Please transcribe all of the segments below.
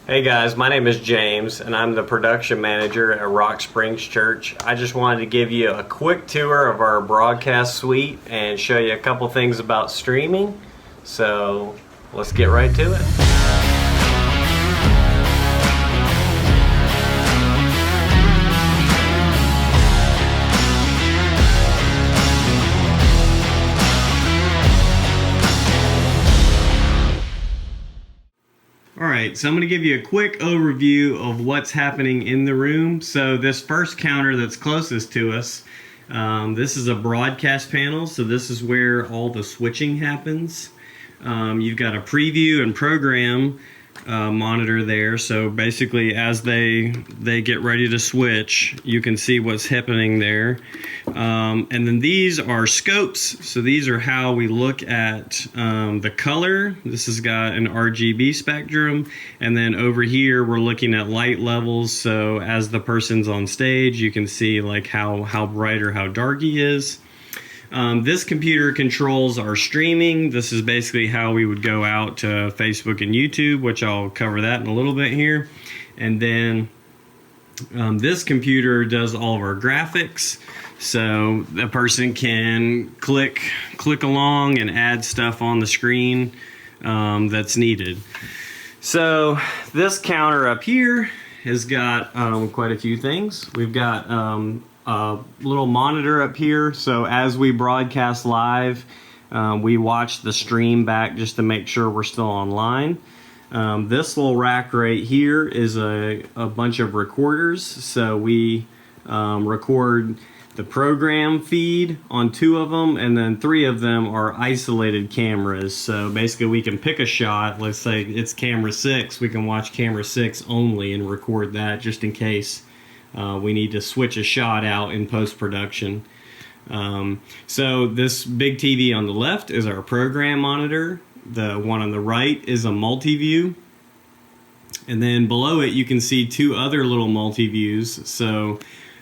Hey guys, my name is James and I'm the production manager at Rock Springs Church. I just wanted to give you a quick tour of our broadcast suite and show you a couple things about streaming. So let's get right to it. Alright, so I'm going to give you a quick overview of what's happening in the room. So this first counter that's closest to us, this is a broadcast panel, so this is where all the switching happens. You've got a preview and program monitor there, so basically as they get ready to switch, you can see what's happening there. And then these are scopes, so these are how we look at the color. This has got an RGB spectrum, and then over here we're looking at light levels, so as the person's on stage you can see like how bright or how dark he is. This computer controls our streaming. This is basically how we would go out to Facebook and YouTube, which I'll cover that in a little bit here. And then this computer does all of our graphics. So the person can click along and add stuff on the screen that's needed. So this counter up here has got quite a few things. We've got a little monitor up here, so as we broadcast live, we watch the stream back just to make sure we're still online. This little rack right here is a bunch of recorders, so we record the program feed on 2 of them, and then 3 of them are isolated cameras. So basically we can pick a shot, let's say it's camera 6, we can watch camera 6 only and record that just in case we need to switch a shot out in post-production. So this big TV on the left is our program monitor. The one on the right is a multi-view. And then below it you can see 2 other little multi-views. So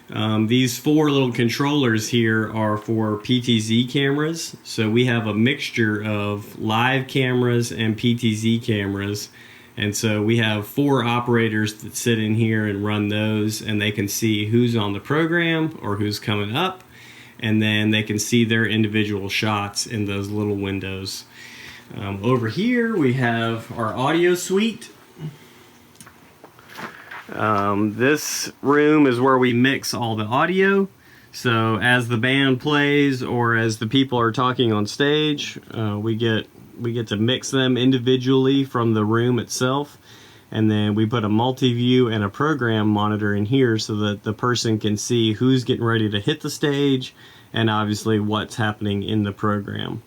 these 4 little controllers here are for PTZ cameras. So we have a mixture of live cameras and PTZ cameras. And so we have 4 operators that sit in here and run those, and they can see who's on the program or who's coming up, and then they can see their individual shots in those little windows. Over here we have our audio suite. This room is where we mix all the audio. So as the band plays or as the people are talking on stage, we get to mix them individually from the room itself, and then we put a multi-view and a program monitor in here so that the person can see who's getting ready to hit the stage and obviously what's happening in the program.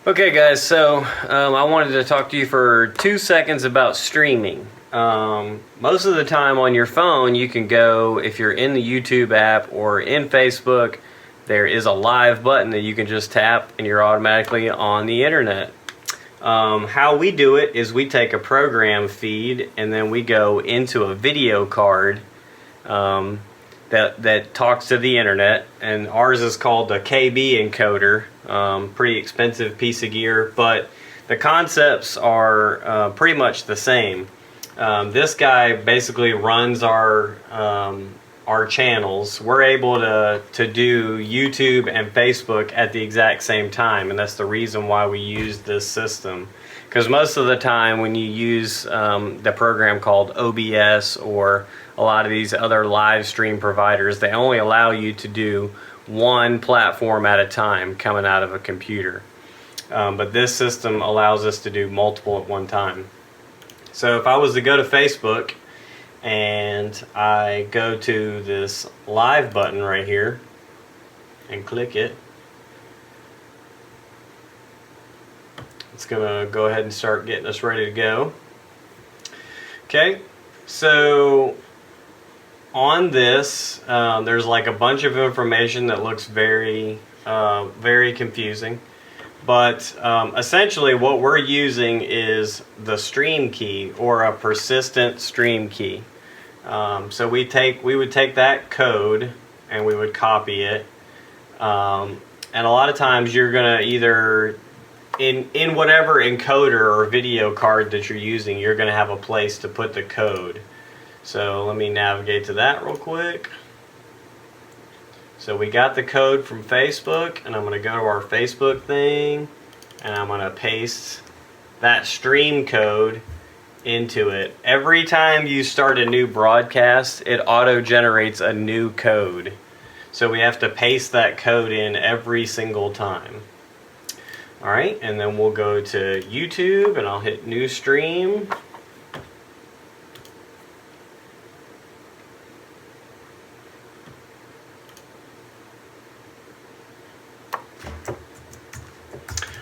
Okay guys, so I wanted to talk to you for 2 seconds about streaming. Most of the time on your phone you can go, if you're in the YouTube app or in Facebook, there is a live button that you can just tap and you're automatically on the internet. How we do it is we take a program feed and then we go into a video card that talks to the internet, and ours is called a KB encoder. Pretty expensive piece of gear, but the concepts are pretty much the same. This guy basically runs our channels. We're able to do YouTube and Facebook at the exact same time, and that's the reason why we use this system. Because most of the time when you use the program called OBS or a lot of these other live stream providers, they only allow you to do one platform at a time coming out of a computer. But this system allows us to do multiple at one time. So if I was to go to Facebook and I go to this live button right here and click it, it's gonna go ahead and start getting us ready to go. Okay, so on this there's like a bunch of information that looks very confusing, but essentially what we're using is the stream key, or a persistent stream key. So we would take that code and we would copy it, and a lot of times you're gonna either in whatever encoder or video card that you're using, you're going to have a place to put the code. So let me navigate to that real quick. So we got the code from Facebook, and I'm going to go to our Facebook thing, and I'm going to paste that stream code into it. Every time you start a new broadcast, it auto generates a new code. So we have to paste that code in every single time. Alright, and then we'll go to YouTube, and I'll hit new stream.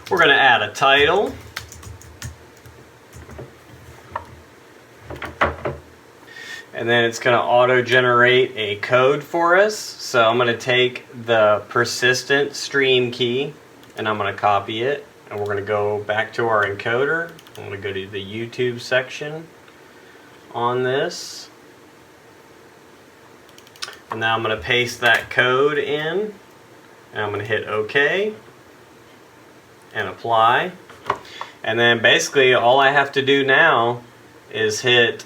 We're going to add a title. And then it's going to auto-generate a code for us. So I'm going to take the persistent stream key, and I'm going to copy it. And we're going to go back to our encoder. I'm going to go to the YouTube section on this. And now I'm going to paste that code in. And I'm going to hit OK. And apply. And then basically all I have to do now is hit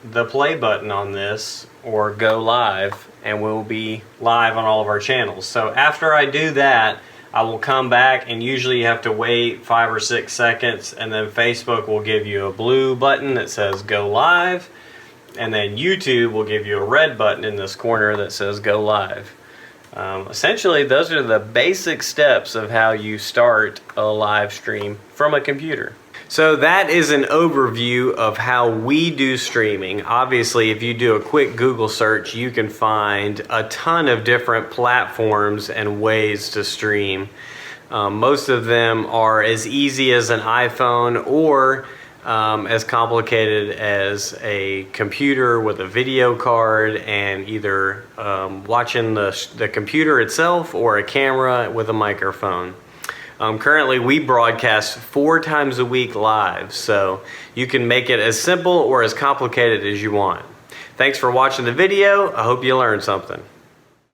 the play button on this or go live, and we'll be live on all of our channels. So after I do that, I will come back, and usually you have to wait 5 or 6 seconds, and then Facebook will give you a blue button that says go live, and then YouTube will give you a red button in this corner that says go live. Essentially, those are the basic steps of how you start a live stream from a computer. So that is an overview of how we do streaming. Obviously, if you do a quick Google search, you can find a ton of different platforms and ways to stream. Most of them are as easy as an iPhone or as complicated as a computer with a video card and either watching the computer itself or a camera with a microphone. Currently we broadcast 4 times a week live, so you can make it as simple or as complicated as you want. Thanks for watching the video. I hope you learned something.